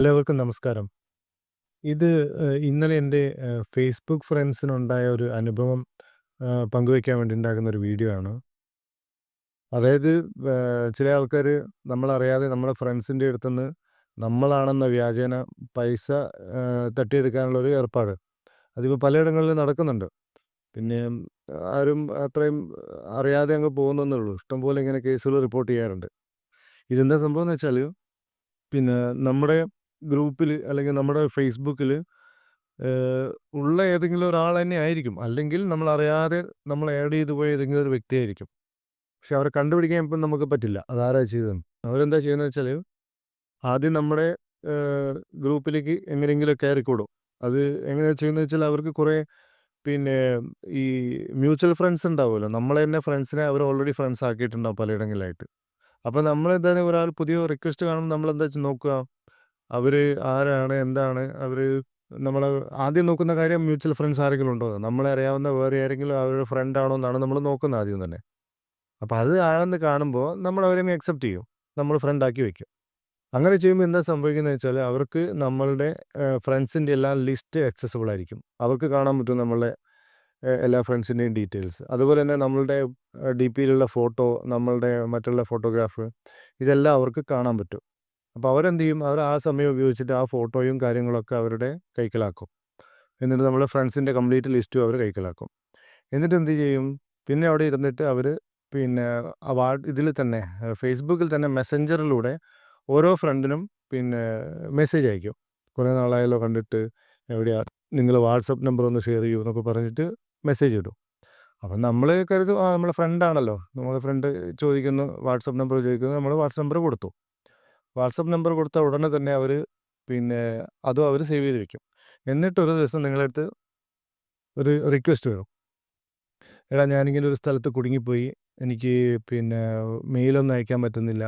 എല്ലാവർക്കും നമസ്കാരം. ഇത് ഇന്നലെ എൻ്റെ ഫേസ്ബുക്ക് ഫ്രണ്ട്സിനുണ്ടായ ഒരു അനുഭവം പങ്കുവയ്ക്കാൻ വേണ്ടി ഉണ്ടാക്കുന്ന ഒരു വീഡിയോ ആണ്. അതായത് ചില ആൾക്കാര് നമ്മളറിയാതെ നമ്മുടെ ഫ്രണ്ട്സിൻ്റെ അടുത്തുനിന്ന് നമ്മളാണെന്ന വ്യാജേന പൈസ തട്ടിയെടുക്കാനുള്ള ഒരു ഏർപ്പാട്. അതിപ്പോൾ പലയിടങ്ങളിലും നടക്കുന്നുണ്ട്. പിന്നെ ആരും അത്രയും അറിയാതെ അങ്ങ് പോകുന്നെന്നേ ഉള്ളൂ. ഇഷ്ടംപോലെ ഇങ്ങനെ കേസുകൾ റിപ്പോർട്ട് ചെയ്യാറുണ്ട്. ഇതെന്താ സംഭവംന്ന് വെച്ചാല്, പിന്നെ നമ്മുടെ ഗ്രൂപ്പിൽ അല്ലെങ്കിൽ നമ്മുടെ ഫേസ്ബുക്കിൽ ഉള്ള ഏതെങ്കിലും ഒരാൾ തന്നെ ആയിരിക്കും. അല്ലെങ്കിൽ നമ്മളറിയാതെ നമ്മൾ ആഡ് ചെയ്തു പോയ ഏതെങ്കിലും ഒരു വ്യക്തിയായിരിക്കും. പക്ഷെ അവരെ കണ്ടുപിടിക്കാൻ ഇപ്പം നമുക്ക് പറ്റില്ല. അതാരാ ചെയ്തതെന്ന്. അവരെന്താ ചെയ്യുന്നത് വെച്ചാല്, ആദ്യം നമ്മുടെ ഏഹ്, ഗ്രൂപ്പിലേക്ക് എങ്ങനെയെങ്കിലും കയറിക്കൂടും. അത് എങ്ങനെയാ ചെയ്യുന്നത് വെച്ചാൽ അവർക്ക് കുറേ പിന്നെ ഈ മ്യൂച്വൽ ഫ്രണ്ട്സ് ഉണ്ടാവുമല്ലോ. നമ്മളെ തന്നെ ഫ്രണ്ട്സിനെ അവർ ഓൾറെഡി ഫ്രണ്ട്സ് ആക്കിയിട്ടുണ്ടാവും പലയിടങ്ങളിലായിട്ട്. അപ്പോൾ നമ്മളെന്തായാലും ഒരാൾ പുതിയ റിക്വസ്റ്റ് കാണുമ്പോൾ നമ്മളെന്താ നോക്കുക, അവര് ആരാണ്? എന്താണ്? അവര് നമ്മളെ ആദ്യം നോക്കുന്ന കാര്യം മ്യൂച്വൽ ഫ്രണ്ട്സ് ആരെങ്കിലും ഉണ്ടോ എന്ന്. നമ്മളെ അറിയാവുന്ന വേറെ ആരെങ്കിലും അവരുടെ ഫ്രണ്ടാണോ എന്നാണ് നമ്മൾ നോക്കുന്നത് ആദ്യം തന്നെ. അപ്പോൾ അത് ആണെന്ന് കാണുമ്പോൾ നമ്മൾ അവരങ്ങ് അക്സെപ്റ്റ് ചെയ്യും. നമ്മൾ ഫ്രണ്ടാക്കി വെക്കും. അങ്ങനെ ചെയ്യുമ്പോൾ എന്താ സംഭവിക്കുന്നത് വെച്ചാൽ അവർക്ക് നമ്മളുടെ ഫ്രണ്ട്സിൻ്റെ എല്ലാം ലിസ്റ്റ് ആക്സസിബിൾ ആയിരിക്കും. അവർക്ക് കാണാൻ പറ്റും നമ്മളുടെ എല്ലാ ഫ്രണ്ട്സിൻ്റെയും ഡീറ്റെയിൽസ്. അതുപോലെ തന്നെ നമ്മളുടെ ഡിപിയിലുള്ള ഫോട്ടോ, നമ്മളുടെ മറ്റുള്ള ഫോട്ടോഗ്രാഫ് ഇതെല്ലാം അവർക്ക് കാണാൻ പറ്റും. അപ്പോൾ അവരെന്ത് ചെയ്യും? അവർ ആ സമയം ഉപയോഗിച്ചിട്ട് ആ ഫോട്ടോയും കാര്യങ്ങളൊക്കെ അവരുടെ കൈക്കലാക്കും. എന്നിട്ട് നമ്മുടെ ഫ്രണ്ട്സിൻ്റെ കംപ്ലീറ്റ് ലിസ്റ്റും അവർ കൈക്കലാക്കും. എന്നിട്ട് എന്ത് ചെയ്യും? പിന്നെ അവിടെ ഇരുന്നിട്ട് അവർ പിന്നെ ഇതിൽ തന്നെ ഫേസ്ബുക്കിൽ തന്നെ മെസ്സഞ്ചറിലൂടെ ഓരോ ഫ്രണ്ടിനും പിന്നെ മെസ്സേജ് അയക്കും. കുറേ നാളായല്ലോ കണ്ടിട്ട്, എവിടെയാ നിങ്ങൾ വാട്സപ്പ് നമ്പർ ഒന്ന് ഷെയർ ചെയ്യൂ എന്നൊക്കെ പറഞ്ഞിട്ട് മെസ്സേജ് ഇടും. അപ്പം നമ്മൾ കരുതും നമ്മളെ ഫ്രണ്ടാണല്ലോ. നമ്മളെ ഫ്രണ്ട് ചോദിക്കുന്നു, വാട്സപ്പ് നമ്പർ ചോദിക്കുന്നു, നമ്മൾ വാട്സപ്പ് നമ്പർ കൊടുത്തു. വാട്സപ്പ് നമ്പർ കൊടുത്ത ഉടനെ തന്നെ അവർ പിന്നെ അതും അവർ സേവ് ചെയ്ത് വെക്കും. എന്നിട്ടൊരു ദിവസം നിങ്ങളുടെ അടുത്ത് ഒരു റിക്വസ്റ്റ് വരും. എടാ, ഞാനിങ്ങനെ ഒരു സ്ഥലത്ത് കുടുങ്ങിപ്പോയി. എനിക്ക് പിന്നെ മെയിലൊന്നും അയക്കാൻ പറ്റുന്നില്ല.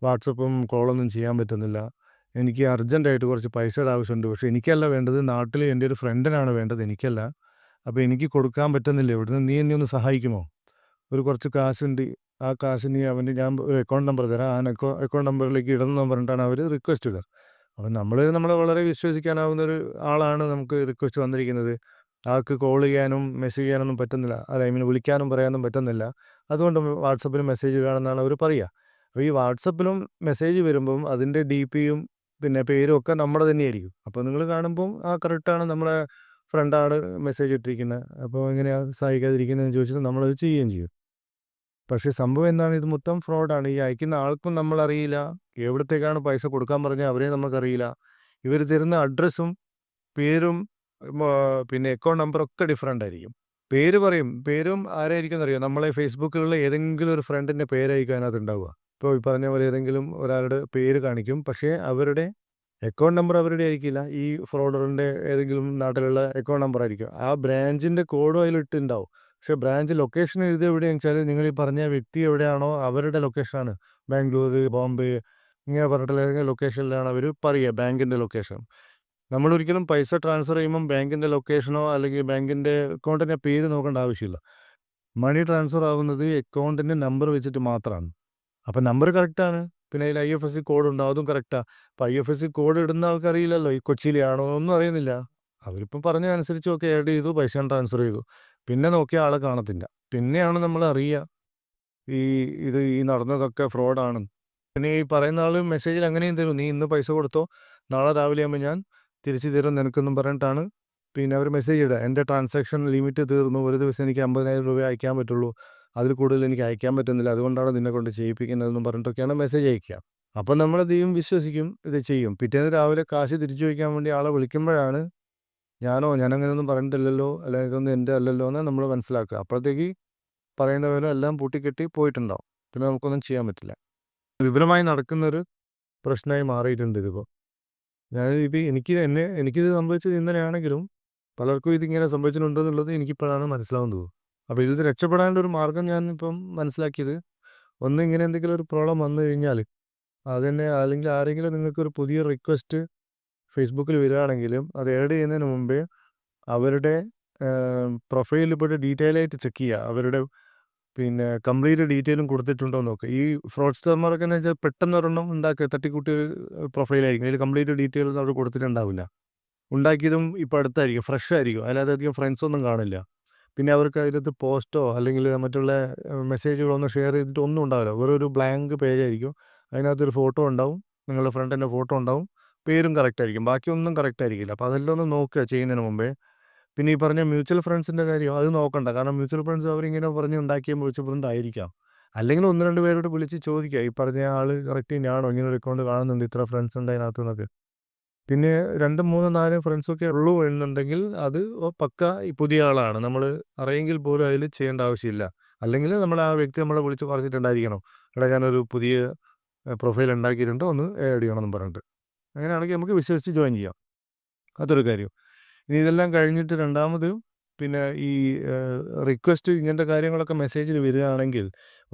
വാട്സപ്പും കോളൊന്നും ചെയ്യാൻ പറ്റുന്നില്ല. എനിക്ക് അർജൻറ്റായിട്ട് കുറച്ച് പൈസയുടെ ആവശ്യമുണ്ട്. പക്ഷേ എനിക്കല്ല വേണ്ടത്, നാട്ടിൽ എൻ്റെ ഒരു ഫ്രണ്ടിനാണ് വേണ്ടത്, എനിക്കല്ല. അപ്പോൾ എനിക്ക് കൊടുക്കാൻ പറ്റുന്നില്ല. ഇവിടുന്ന് നീ എന്നെ ഒന്ന് സഹായിക്കുമോ? ഒരു കുറച്ച് കാശുണ്ട്. ആ കാശ് നീ ഞാൻ ഒരു അക്കൗണ്ട് നമ്പർ തരാം. ആ അക്കൗണ്ട് നമ്പറിലേക്ക് ഇടണമെന്ന് പറഞ്ഞിട്ടാണ് അവർ റിക്വസ്റ്റ് ഇടുക. അപ്പം നമ്മളെ വളരെ വിശ്വസിക്കാനാവുന്ന ഒരു ആളാണ് നമുക്ക് റിക്വസ്റ്റ് വന്നിരിക്കുന്നത്. ആൾക്ക് കോൾ ചെയ്യാനും മെസ്സേജ് ചെയ്യാനൊന്നും പറ്റുന്നില്ല. ഐ മീൻ വിളിക്കാനും പറയാനും പറ്റുന്നില്ല. അതുകൊണ്ട് വാട്സപ്പിൽ മെസ്സേജ് ഇടുകയാണെന്നാണ് അവർ പറയുക. അപ്പോൾ ഈ വാട്സപ്പിലും മെസ്സേജ് വരുമ്പം അതിൻ്റെ ഡിപിയും പിന്നെ പേരും ഒക്കെ നമ്മുടെ തന്നെയായിരിക്കും. അപ്പോൾ നിങ്ങൾ കാണുമ്പം കറക്റ്റാണ്, നമ്മളെ ഫ്രണ്ടാണ് മെസ്സേജ് ഇട്ടിരിക്കുന്നത്. അപ്പോൾ എങ്ങനെയാ സഹായിക്കാതിരിക്കുന്നതെന്ന് ചോദിച്ചിട്ട് നമ്മളത് ചെയ്യുകയും ചെയ്യും. പക്ഷേ സംഭവം എന്താണ്? ഇത് മൊത്തം ഫ്രോഡാണ്. ഈ അയക്കുന്ന ആൾക്കും നമ്മളറിയില്ല. എവിടത്തേക്കാണ് പൈസ കൊടുക്കാൻ പറഞ്ഞാൽ അവരെയും നമുക്കറിയില്ല. ഇവർ തരുന്ന അഡ്രസ്സും പേരും പിന്നെ അക്കൗണ്ട് നമ്പറൊക്കെ ഡിഫറൻ്റ് ആയിരിക്കും. പേര് പറയും. പേരും ആരായിരിക്കുമെന്നറിയോ? നമ്മളെ ഫേസ്ബുക്കിലുള്ള ഏതെങ്കിലും ഒരു ഫ്രണ്ടിൻ്റെ പേരായിരിക്കും അതിനകത്തുണ്ടാവുക. ഇപ്പോൾ ഈ പറഞ്ഞ പോലെ ഏതെങ്കിലും ഒരാളുടെ പേര് കാണിക്കും. പക്ഷേ അവരുടെ അക്കൗണ്ട് നമ്പർ അവരുടെ ആയിരിക്കില്ല. ഈ ഫ്രോഡറിൻ്റെ ഏതെങ്കിലും നാട്ടിലുള്ള അക്കൗണ്ട് നമ്പർ ആയിരിക്കും. ആ ബ്രാഞ്ചിൻ്റെ കോഡും അതിലിട്ടുണ്ടാവും. പക്ഷേ ബ്രാഞ്ച് ലൊക്കേഷൻ എഴുതിയത് എവിടെയാണെന്ന് വെച്ചാൽ നിങ്ങൾ ഈ പറഞ്ഞ വ്യക്തി എവിടെയാണോ അവരുടെ ലൊക്കേഷനാണ്. ബാംഗ്ലൂർ, ബോംബെ ഇങ്ങനെ പറഞ്ഞിട്ടുള്ള ഏതെങ്കിലും ലൊക്കേഷനിലാണ് അവർ പറയുക, ബാങ്കിൻ്റെ ലൊക്കേഷൻ. നമ്മളൊരിക്കലും പൈസ ട്രാൻസ്ഫർ ചെയ്യുമ്പം ബാങ്കിൻ്റെ ലൊക്കേഷനോ അല്ലെങ്കിൽ ബാങ്കിൻ്റെ അക്കൗണ്ടിൻ്റെ പേര് നോക്കേണ്ട ആവശ്യമില്ല. മണി ട്രാൻസ്ഫർ ആവുന്നത് അക്കൗണ്ടിൻ്റെ നമ്പർ വെച്ചിട്ട് മാത്രമാണ്. അപ്പം നമ്പർ കറക്റ്റാണ്. പിന്നെ അതിൽ IFSC കോഡ് ഉണ്ടാവും, അതും കറക്റ്റാ. അപ്പോൾ IFSC കോഡ് ഇടുന്ന ആൾക്കറിയില്ലല്ലോ ഈ കൊച്ചിയിലെയാണോ ഒന്നും അറിയുന്നില്ല. അവരിപ്പം പറഞ്ഞതനുസരിച്ച് ഓക്കെ ആഡ് ചെയ്തു, പൈസ ട്രാൻസ്ഫർ ചെയ്തു. പിന്നെ നോക്കിയ ആളെ കാണത്തില്ല. പിന്നെയാണ് നമ്മൾ അറിയുക ഈ ഈ നടന്നതൊക്കെ ഫ്രോഡാണ്. പിന്നെ ഈ പറയുന്ന ആൾ മെസ്സേജിൽ അങ്ങനെയും തരും, നീ ഇന്ന് പൈസ കൊടുത്തോ, നാളെ രാവിലെ ആകുമ്പോൾ ഞാൻ തിരിച്ചു തരും നിനക്കെന്നും പറഞ്ഞിട്ടാണ് പിന്നെ അവർ മെസ്സേജ് ഇടുക. എൻ്റെ ട്രാൻസാക്ഷൻ ലിമിറ്റ് തീർന്നു, ഒരു ദിവസം എനിക്ക് 50,000 രൂപ അയക്കാൻ പറ്റുള്ളൂ, അതിൽ കൂടുതൽ എനിക്ക് അയക്കാൻ പറ്റുന്നില്ല, അതുകൊണ്ടാണ് നിന്നെ കൊണ്ട് ചെയ്യിപ്പിക്കുന്നതെന്നും പറഞ്ഞിട്ടൊക്കെയാണ് മെസ്സേജ് അയക്കുക. അപ്പം നമ്മളത് വിശ്വസിക്കും, ഇത് ചെയ്യും. പിറ്റേന്ന് രാവിലെ കാശ് തിരിച്ചു ചോദിക്കാൻ വേണ്ടി ആളെ വിളിക്കുമ്പോഴാണ് ഞാനങ്ങനെയൊന്നും പറഞ്ഞിട്ടില്ലല്ലോ, അല്ലെങ്കിൽ ഇതൊന്നും എൻ്റെ അല്ലല്ലോ എന്ന് നമ്മൾ മനസ്സിലാക്കുക. അപ്പോഴത്തേക്ക് പറയുന്ന വിവരം എല്ലാം പൂട്ടിക്കെട്ടി പോയിട്ടുണ്ടാവും. പിന്നെ നമുക്കൊന്നും ചെയ്യാൻ പറ്റില്ല. വിപുലമായി നടക്കുന്നൊരു പ്രശ്നമായി മാറിയിട്ടുണ്ട് ഇതിപ്പോൾ. എനിക്കിത് സംഭവിച്ചത് ഇന്നലെയാണെങ്കിലും പലർക്കും ഇതിങ്ങനെ സംഭവിച്ചിട്ടുണ്ടെന്നുള്ളത് എനിക്കിപ്പോഴാണ് മനസ്സിലാവുന്നത്. അപ്പോൾ ഇതിൽ നിന്ന് രക്ഷപ്പെടാനുള്ളൊരു മാർഗ്ഗം ഞാൻ ഇപ്പം മനസ്സിലാക്കിയത്, ഒന്ന് ഇങ്ങനെ എന്തെങ്കിലും ഒരു പ്രോബ്ലം വന്നു കഴിഞ്ഞാൽ അതുതന്നെ, അല്ലെങ്കിൽ ആരെങ്കിലും നിങ്ങൾക്കൊരു പുതിയ റിക്വസ്റ്റ് ഫേസ്ബുക്കിൽ വരികയാണെങ്കിലും അത് ആഡ് ചെയ്യുന്നതിന് മുമ്പേ അവരുടെ പ്രൊഫൈലിൽ പോയിട്ട് ഡീറ്റെയിൽ ആയിട്ട് ചെക്ക് ചെയ്യുക. അവരുടെ പിന്നെ കംപ്ലീറ്റ് ഡീറ്റെയിലും കൊടുത്തിട്ടുണ്ടോ എന്ന് നോക്കുക. ഈ ഫ്രോഡ്സ്റ്റർമാരൊക്കെ എന്ന് വെച്ചാൽ പെട്ടെന്ന് ഒരെണ്ണം ഉണ്ടാക്കുക തട്ടിക്കൂട്ടി ഒരു പ്രൊഫൈലായിരിക്കും. അതിൽ കംപ്ലീറ്റ് ഡീറ്റെയിൽസ് അവർ കൊടുത്തിട്ടുണ്ടാവില്ല. ഉണ്ടാക്കിയതും ഇപ്പോൾ അടുത്തായിരിക്കും, ഫ്രഷ് ആയിരിക്കും. അതിനകത്ത് അധികം ഫ്രണ്ട്സൊന്നും കാണില്ല. പിന്നെ അവർക്ക് അതിനകത്ത് പോസ്റ്റോ അല്ലെങ്കിൽ മറ്റുള്ള മെസ്സേജുകളൊന്നും ഷെയർ ചെയ്തിട്ട് ഒന്നും ഉണ്ടാവില്ല. വെറും ഒരു ബ്ലാങ്ക് പേജായിരിക്കും. അതിനകത്തൊരു ഫോട്ടോ ഉണ്ടാവും, നിങ്ങളുടെ ഫ്രണ്ടിൻ്റെ ഫോട്ടോ ഉണ്ടാവും, പേരും കറക്റ്റായിരിക്കും. ബാക്കിയൊന്നും കറക്റ്റായിരിക്കില്ല. അപ്പോൾ അതെല്ലാം ഒന്ന് നോക്കുക ചെയ്യുന്നതിന് മുമ്പേ. പിന്നെ ഈ പറഞ്ഞ മ്യൂച്വൽ ഫണ്ട്സിൻ്റെ കാര്യം അത് നോക്കണ്ട. കാരണം മ്യൂച്വൽ ഫണ്ട്സ് അവരിങ്ങനെ പറഞ്ഞ് ഉണ്ടാക്കിയ മ്യൂച്വൽ ഫണ്ട് ആയിരിക്കാം. അല്ലെങ്കിൽ 1, 2 പേരോട് വിളിച്ച് ചോദിക്കുക, ഈ പറഞ്ഞ ആൾ കറക്റ്റ് തന്നെയാണോ, ഇങ്ങനെ ഒരു അക്കൗണ്ട് കാണുന്നുണ്ട്, ഇത്ര ഫ്രണ്ട്സ് ഉണ്ട് അതിനകത്ത് എന്നൊക്കെ. പിന്നെ 2, 3, 4 ഫ്രണ്ട്സൊക്കെ ഉള്ളൂ എന്നുണ്ടെങ്കിൽ അത് പക്ക ഈ പുതിയ ആളാണ്. നമ്മൾ അറിയെങ്കിൽ പോലും അതിൽ ചെയ്യേണ്ട ആവശ്യമില്ല. അല്ലെങ്കിൽ നമ്മൾ ആ വ്യക്തി നമ്മളെ വിളിച്ച് പറഞ്ഞിട്ടുണ്ടായിരിക്കണം, എടാ ഞാനൊരു പുതിയ പ്രൊഫൈൽ ഉണ്ടാക്കിയിട്ടുണ്ട്, ഒന്ന് ആഡ് ചെയ്യണമെന്ന് പറഞ്ഞിട്ട്. അങ്ങനെയാണെങ്കിൽ നമുക്ക് വിശ്വസിച്ച് ജോയിൻ ചെയ്യാം. അതൊരു കാര്യം. ഇനി ഇതെല്ലാം കഴിഞ്ഞിട്ട് രണ്ടാമത് പിന്നെ ഈ റിക്വസ്റ്റ് ഇങ്ങനത്തെ കാര്യങ്ങളൊക്കെ മെസ്സേജിൽ വരികയാണെങ്കിൽ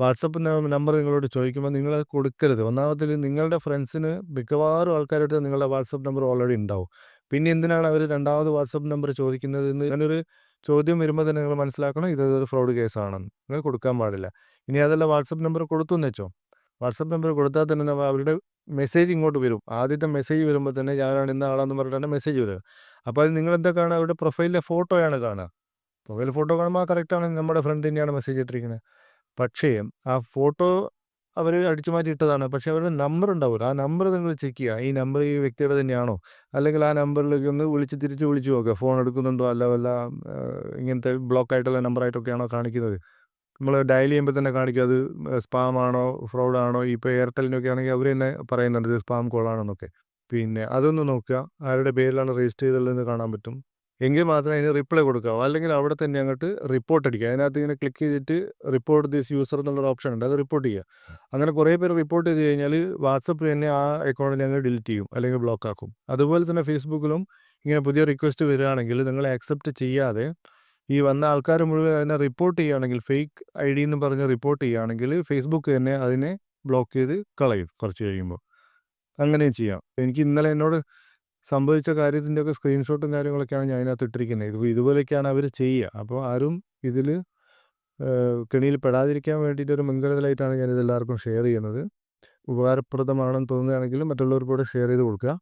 വാട്സപ്പ് നമ്പർ നിങ്ങളോട് ചോദിക്കുമ്പോൾ നിങ്ങളത് കൊടുക്കരുത്. ഒന്നാമത്തിൽ നിങ്ങളുടെ ഫ്രണ്ട്സിന് മിക്കവാറും ആൾക്കാരുടെ നിങ്ങളുടെ വാട്സപ്പ് നമ്പർ ഓൾറെഡി ഉണ്ടാവും. പിന്നെ എന്തിനാണ് അവർ രണ്ടാമത് വാട്സപ്പ് നമ്പർ ചോദിക്കുന്നത് എന്ന് അങ്ങനൊരു ചോദ്യം വരുമ്പോൾ തന്നെ നിങ്ങൾ മനസ്സിലാക്കണം ഇതൊരു ഫ്രോഡ് കേസാണെന്ന്. നിങ്ങൾ കൊടുക്കാൻ പാടില്ല. ഇനി അതല്ല വാട്സപ്പ് നമ്പർ കൊടുത്തു എന്ന് വെച്ചോ, വാട്സപ്പ് നമ്പർ കൊടുത്താൽ തന്നെ അവരുടെ മെസ്സേജ് ഇങ്ങോട്ട് വരും. ആദ്യത്തെ മെസ്സേജ് വരുമ്പോൾ തന്നെ ഞാനാണ് ഇന്ന ആളാന്ന് പറഞ്ഞിട്ടാണ് മെസ്സേജ് വരിക. അപ്പോൾ അത് നിങ്ങളെന്താ കാണുക, അവരുടെ പ്രൊഫൈലിലെ ഫോട്ടോയാണ് കാണുക. പ്രൊഫൈൽ ഫോട്ടോ കാണുമ്പോൾ കറക്റ്റാണ്, നമ്മുടെ ഫ്രണ്ട് തന്നെയാണ് മെസ്സേജ് ഇട്ടിരിക്കുന്നത്. പക്ഷേ ആ ഫോട്ടോ അവർ അടിച്ചു മാറ്റി ഇട്ടതാണ്. പക്ഷേ അവരുടെ നമ്പർ ഉണ്ടാവില്ല. ആ നമ്പർ നിങ്ങൾ ചെക്ക് ചെയ്യുക. ഈ നമ്പർ ഈ വ്യക്തിയുടെ തന്നെയാണോ, അല്ലെങ്കിൽ ആ നമ്പറിലേക്ക് ഒന്ന് തിരിച്ച് വിളിച്ച് നോക്കുക. ഫോൺ എടുക്കുന്നുണ്ടോ, അല്ല വല്ല ഇങ്ങനത്തെ ബ്ലോക്ക് ആയിട്ടുള്ള നമ്പറായിട്ടൊക്കെയാണോ കാണിക്കുന്നത്. നമ്മൾ ഡയൽ ചെയ്യുമ്പോൾ തന്നെ കാണിക്കും അത് സ്പാം ആണോ ഫ്രോഡാണോ. ഇപ്പോൾ എയർടെലിനൊക്കെ ആണെങ്കിൽ അവർ തന്നെ പറയുന്നുണ്ട് ഇത് സ്പാം കോളാണെന്നൊക്കെ. പിന്നെ അതൊന്ന് നോക്കുക, ആരുടെ പേരിലാണ് രജിസ്റ്റർ ചെയ്തതെന്ന് കാണാൻ പറ്റും. എങ്കിൽ മാത്രമേ അതിന് റിപ്ലൈ കൊടുക്കാവൂ. അല്ലെങ്കിൽ അവിടെ തന്നെ അങ്ങോട്ട് റിപ്പോർട്ട് അടിക്കുക. അതിനകത്ത് ഇങ്ങനെ ക്ലിക്ക് ചെയ്തിട്ട് റിപ്പോർട്ട് ദിസ് യൂസർ എന്നുള്ളൊരു ഓപ്ഷൻ ഉണ്ട്, അത് റിപ്പോർട്ട് ചെയ്യുക. അങ്ങനെ കുറേ പേര് റിപ്പോർട്ട് ചെയ്ത് കഴിഞ്ഞാൽ വാട്സപ്പ് തന്നെ ആ അക്കൗണ്ടിനെ അങ്ങ് ഡിലീറ്റ് ചെയ്യും അല്ലെങ്കിൽ ബ്ലോക്ക് ആക്കും. അതുപോലെ തന്നെ ഫേസ്ബുക്കിലും ഇങ്ങനെ പുതിയ റിക്വസ്റ്റ് വരികയാണെങ്കിൽ നിങ്ങൾ ആക്സെപ്റ്റ് ചെയ്യാതെ ഈ വന്ന ആൾക്കാർ മുഴുവൻ അതിനെ റിപ്പോർട്ട് ചെയ്യുകയാണെങ്കിൽ, ഫേക്ക് ID എന്ന് പറഞ്ഞ് റിപ്പോർട്ട് ചെയ്യുകയാണെങ്കിൽ ഫേസ്ബുക്ക് തന്നെ അതിനെ ബ്ലോക്ക് ചെയ്ത് കളയും കുറച്ച് കഴിയുമ്പോൾ. അങ്ങനെയും ചെയ്യാം. എനിക്ക് ഇന്നലെ എന്നോട് സംഭവിച്ച കാര്യത്തിൻ്റെയൊക്കെ സ്ക്രീൻഷോട്ടും കാര്യങ്ങളൊക്കെയാണ് ഞാൻ അതിനകത്ത് ഇട്ടിരിക്കുന്നത്. ഇതുപോലെയൊക്കെയാണ് അവർ ചെയ്യുക. അപ്പോൾ ആരും ഇതിൽ കെണിയിൽ പെടാതിരിക്കാൻ വേണ്ടിയിട്ടൊരു മുൻകരുതലായിട്ടാണ് ഞാനിത് എല്ലാവർക്കും ഷെയർ ചെയ്യുന്നത്. ഉപകാരപ്രദമാണെന്ന് തോന്നുകയാണെങ്കിൽ മറ്റുള്ളവർക്കൂടെ ഷെയർ ചെയ്ത് കൊടുക്കുക.